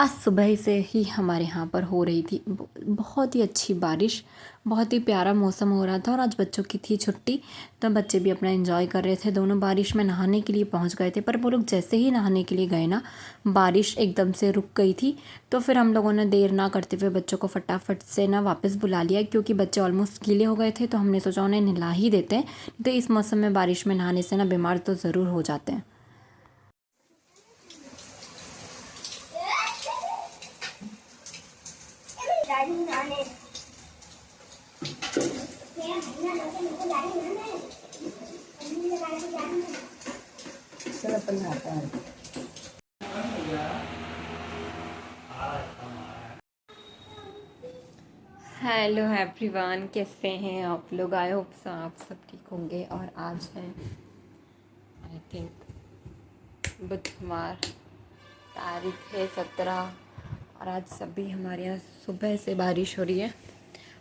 आज सुबह से ही हमारे यहाँ पर हो रही थी बहुत ही अच्छी बारिश। बहुत ही प्यारा मौसम हो रहा था और आज बच्चों की थी छुट्टी, तो बच्चे भी अपना एंजॉय कर रहे थे। दोनों बारिश में नहाने के लिए पहुँच गए थे, पर वो लोग जैसे ही नहाने के लिए गए ना, बारिश एकदम से रुक गई थी। तो फिर हम लोगों ने देर ना करते हुए बच्चों को फटाफट से ना वापस बुला लिया, क्योंकि बच्चे ऑलमोस्ट गीले हो गए थे। तो हमने सोचा उन्हें नहला ही देते हैं, तो इस मौसम में बारिश में नहाने से ना बीमार तो ज़रूर हो जाते हैं। हेलो एवरीवन, कैसे हैं आप लोग? आई होप सो आप सब ठीक होंगे। और आज है आई थिंक बुधवार, तारीख है 17। और आज सभी हमारे यहाँ सुबह से बारिश हो रही है।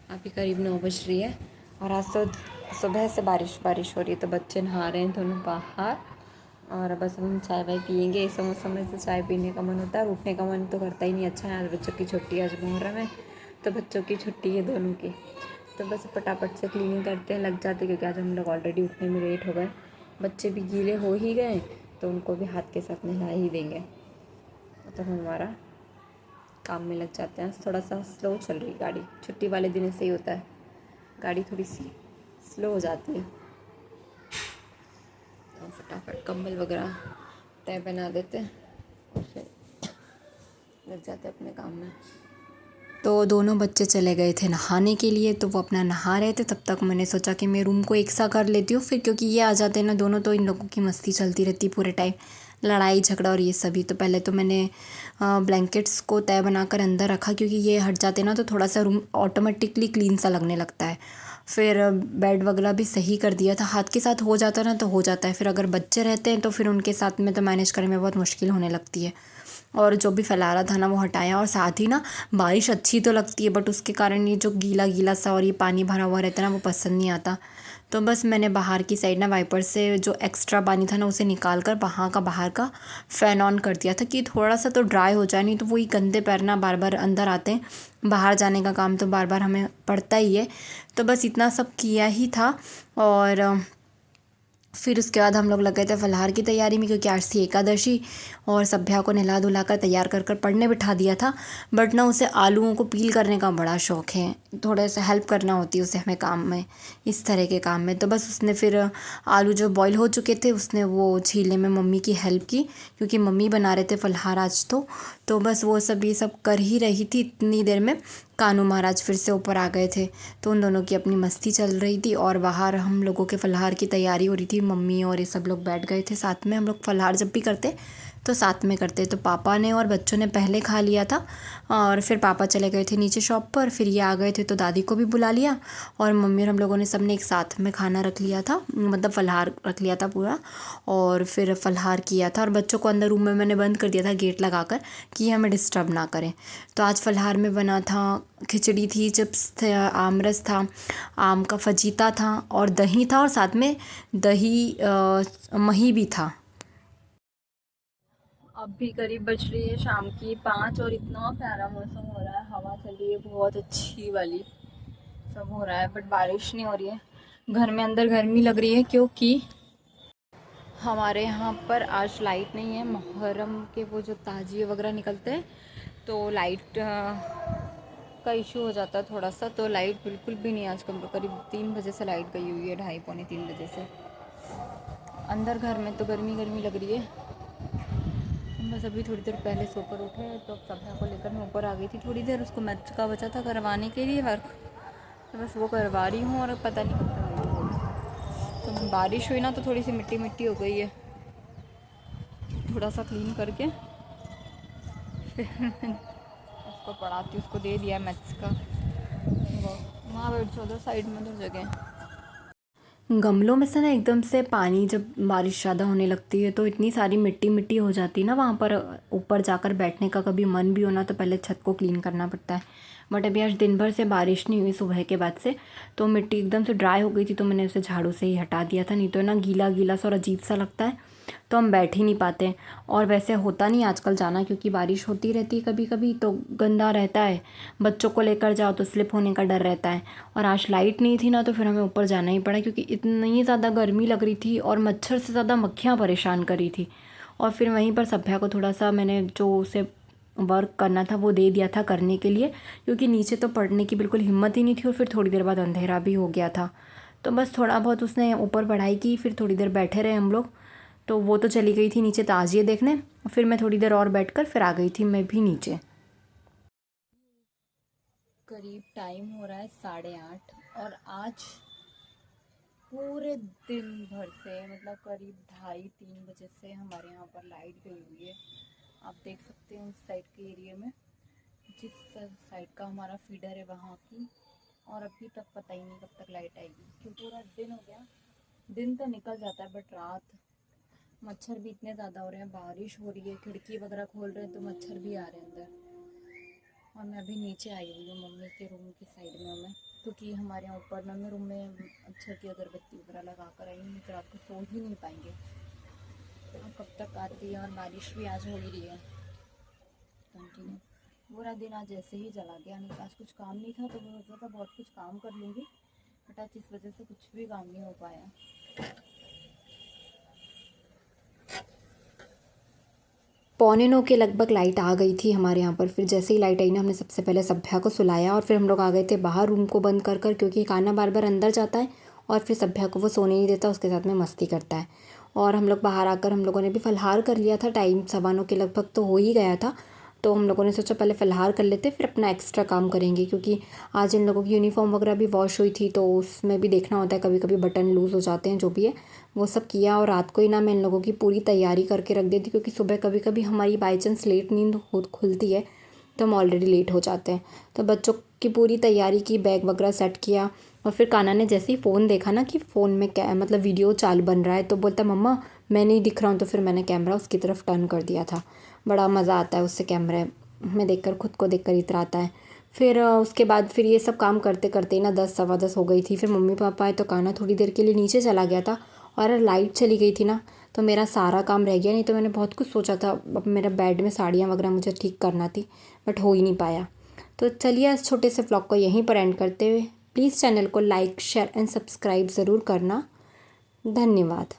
अभी करीब 9 बज रही है और आज तो सुबह से बारिश हो रही है। तो बच्चे नहा रहे हैं दोनों बाहर, और बस हम चाय वाय पियेंगे। इस मौसम में तो चाय पीने का मन होता है, उठने का मन तो करता ही नहीं। अच्छा है आज बच्चों की छुट्टी, आज मुहर्रम है तो बच्चों की छुट्टी है दोनों की। तो बस फटाफट से क्लीनिंग करते हैं, लग जाते, क्योंकि आज हम लोग ऑलरेडी उठने में लेट हो गए। बच्चे भी गीले हो ही गए तो उनको भी हाथ के साथ नहला ही देंगे। तो हम हमारा काम में लग जाते हैं। थोड़ा सा स्लो चल रही गाड़ी, छुट्टी वाले दिन ऐसे ही होता है, गाड़ी थोड़ी सी स्लो हो जाती है। तो फटाफट कंबल वगैरह तय बना देते हैं और फिर लग जाते हैं अपने काम में। तो दोनों बच्चे चले गए थे नहाने के लिए, तो वो अपना नहा रहे थे। तब तक मैंने सोचा कि मैं रूम को एक सा कर लेती हूँ फिर, क्योंकि ये आ जाते हैं ना दोनों, तो इन लोगों की मस्ती चलती रहती पूरे टाइम, लड़ाई झगड़ा और ये सभी। तो पहले तो मैंने ब्लैंकेट्स को तय बनाकर अंदर रखा, क्योंकि ये हट जाते ना तो थोड़ा सा रूम ऑटोमेटिकली क्लीन सा लगने लगता है। फिर बेड वगैरह भी सही कर दिया था, हाथ के साथ हो जाता ना तो हो जाता है। फिर अगर बच्चे रहते हैं तो फिर उनके साथ में तो मैनेज करने में बहुत मुश्किल होने लगती है। और जो भी फैला रहा था ना वो हटाया। और साथ ही ना बारिश अच्छी तो लगती है, बट उसके कारण ये जो गीला गीला सा और ये पानी भरा हुआ रहता है ना, वो पसंद नहीं आता। तो बस मैंने बाहर की साइड ना वाइपर से जो एक्स्ट्रा पानी था ना उसे निकाल कर बाहर का फ़ैन ऑन कर दिया था, कि थोड़ा सा तो ड्राई हो जाए। नहीं तो वही गंदे पैर ना बार बार अंदर आते हैं, बाहर जाने का काम तो बार बार हमें पड़ता ही है। तो बस इतना सब किया ही था। और फिर उसके बाद हम लोग लग गए थे फलाहार की तैयारी में, क्योंकि आज थी एकादशी। और सभ्या को नहला धुला कर तैयार कर कर पढ़ने बिठा दिया था। बट ना उसे आलूओं को पील करने का बड़ा शौक़ है, थोड़े से हेल्प करना होती है उसे हमें काम में, इस तरह के काम में। तो बस उसने फिर आलू जो बॉईल हो चुके थे उसने वो छीलने में मम्मी की हेल्प की, क्योंकि मम्मी बना रहे थे फलाहार आज तो बस वो सब ये सब कर ही रही थी। इतनी देर में कानू महाराज फिर से ऊपर आ गए थे, तो उन दोनों की अपनी मस्ती चल रही थी। और बाहर हम लोगों के फलाहार की तैयारी हो रही थी, मम्मी और ये सब लोग बैठ गए थे साथ में। हम लोग फलाहार जब भी करते तो साथ में करते। तो पापा ने और बच्चों ने पहले खा लिया था, और फिर पापा चले गए थे नीचे शॉप पर। फिर ये आ गए थे तो दादी को भी बुला लिया, और मम्मी और हम लोगों ने सब ने एक साथ में खाना रख लिया था, मतलब फलाहार रख लिया था पूरा। और फिर फलाहार किया था, और बच्चों को अंदर रूम में मैंने बंद कर दिया था गेट लगाकर, कि हमें डिस्टर्ब ना करें। तो आज फलाहार में बना था खिचड़ी थी, चिप्स थे, आमरस था, आम का फजीता था और दही था, और साथ में दही मही भी था। अब भी करीब बज रही है शाम की 5, और इतना प्यारा मौसम हो रहा है, हवा चल रही है बहुत अच्छी वाली, सब हो रहा है। बट बारिश नहीं हो रही है, घर में अंदर गर्मी लग रही है, क्योंकि हमारे यहाँ पर आज लाइट नहीं है। मुहर्रम के वो जो ताजिए वगैरह निकलते हैं तो लाइट का इशू हो जाता है थोड़ा सा। तो लाइट बिल्कुल भी नहीं, आज करीब 3 बजे से लाइट गई हुई है, 2:30 पौने 3 बजे से। अंदर घर में तो गर्मी गर्मी लग रही है। बस अभी थोड़ी देर पहले सोकर उठे तो सभ्या को लेकर मैं ऊपर आ गई थी थोड़ी देर, उसको मैथ्स का बचा था करवाने के लिए वर्क, तो बस वो करवा रही हूँ। और पता नहीं कब तक होगी। तो बारिश हुई ना तो थोड़ी सी मिट्टी मिट्टी हो गई है, थोड़ा सा क्लीन करके फिर उसको पढ़ाती, उसको दे दिया मैथ्स का। वो वहाँ बैठ जाओ, साइड में तो जगह। गमलों में से ना एकदम से पानी, जब बारिश ज़्यादा होने लगती है तो इतनी सारी मिट्टी मिट्टी हो जाती है ना वहाँ पर। ऊपर जाकर बैठने का कभी मन भी होना तो पहले छत को क्लीन करना पड़ता है। बट अभी आज दिन भर से बारिश नहीं हुई सुबह के बाद से, तो मिट्टी एकदम से ड्राई हो गई थी, तो मैंने उसे झाड़ू से ही हटा दिया था। नहीं तो ना गीला गीला सा और अजीब सा लगता है। तो हम बैठ ही नहीं पाते। और वैसे होता नहीं आजकल जाना, क्योंकि बारिश होती रहती है कभी कभी तो गंदा रहता है, बच्चों को लेकर जाओ तो स्लिप होने का डर रहता है। और आज लाइट नहीं थी ना, तो फिर हमें ऊपर जाना ही पड़ा, क्योंकि इतनी ज़्यादा गर्मी लग रही थी और मच्छर से ज़्यादा मक्खियाँ परेशान कर रही थी। और फिर वहीं पर सभ्या को थोड़ा सा मैंने जो उसे वर्क करना था वो दे दिया था करने के लिए, क्योंकि नीचे तो पढ़ने की बिल्कुल हिम्मत ही नहीं थी और फिर थोड़ी देर बाद अंधेरा भी हो गया था। तो बस थोड़ा बहुत उसने ऊपर पढ़ाई की, फिर थोड़ी देर बैठे रहे हम लोग। तो वो तो चली गई थी नीचे ताजिए देखने, फिर मैं थोड़ी देर और बैठकर फिर आ गई थी मैं भी नीचे। करीब टाइम हो रहा है 8:30 और आज पूरे दिन भर से मतलब करीब 2:30-3 बजे से हमारे यहाँ पर लाइट गई हुई है। आप देख सकते हैं उस साइड के एरिया में, जिस साइड का हमारा फीडर है वहाँ की। और अभी तक पता ही नहीं कब तक लाइट आएगी, क्योंकि पूरा दिन हो गया। दिन तो निकल जाता है बट रात मच्छर भी इतने ज़्यादा हो रहे हैं, बारिश हो रही है, खिड़की वगैरह खोल रहे हैं तो मच्छर भी आ रहे हैं अंदर। और मैं अभी नीचे आई हुई हूँ मम्मी के रूम की साइड में मैं, क्योंकि हमारे यहाँ ऊपर मम्मी रूम में मच्छर की अगरबत्ती वगैरह लगा कर आई हूँ, नहीं तो रात को सो ही नहीं पाएंगे। और कब तक आती है, और बारिश भी आज हो ही रही है कंटिन्यू। पूरा दिन आज ऐसे ही चला गया, नहीं आज कुछ काम नहीं था तो मैं सोचा था बहुत कुछ काम कर लूँगी, बट आज इस वजह से कुछ भी काम नहीं हो पाया। 8:45 के लगभग लाइट आ गई थी हमारे यहाँ पर। फिर जैसे ही लाइट आई ना, हमने सबसे पहले सभ्या को सुलाया और फिर हम लोग आ गए थे बाहर रूम को बंद कर कर, क्योंकि कान्हा बार बार अंदर जाता है और फिर सभ्या को वो सोने नहीं देता, उसके साथ में मस्ती करता है। और हम लोग बाहर आकर हम लोगों ने भी फलाहार कर लिया था, टाइम 9:15 के लगभग तो हो ही गया था। तो हम लोगों ने सोचा पहले फलाहार कर लेते फिर अपना एक्स्ट्रा काम करेंगे, क्योंकि आज इन लोगों की यूनिफॉर्म वगैरह भी वॉश हुई थी तो उसमें भी देखना होता है, कभी कभी बटन लूज़ हो जाते हैं, जो भी है वो सब किया। और रात को ही ना मैं इन लोगों की पूरी तैयारी करके रख देती, क्योंकि सुबह कभी कभी हमारी बाई चांस लेट नींद खुलती है तो हम ऑलरेडी लेट हो जाते हैं। तो बच्चों की पूरी तैयारी की, बैग वगैरह सेट किया। और फिर कान्हा ने जैसे ही फ़ोन देखा ना कि फ़ोन में क्या मतलब वीडियो चाल बन रहा है, तो बोलता मम्मा मैं नहीं दिख रहा हूँ, तो फिर मैंने कैमरा उसकी तरफ टर्न कर दिया था। बड़ा मज़ा आता है उससे कैमरे में देखकर, खुद को देखकर इतराता है। फिर उसके बाद फिर ये सब काम करते करते ना 10 सवा 10 हो गई थी। फिर मम्मी पापा आए तो कान्हा थोड़ी देर के लिए नीचे चला गया था, और लाइट चली गई थी ना तो मेरा सारा काम रह गया। नहीं तो मैंने बहुत कुछ सोचा था, अब मेरा बेड में साड़ियाँ वगैरह मुझे ठीक करना थी, बट हो ही नहीं पाया। तो चलिए इस छोटे से व्लॉग को यहीं पर एंड करते हुए प्लीज़ चैनल को लाइक शेयर एंड सब्सक्राइब ज़रूर करना। धन्यवाद।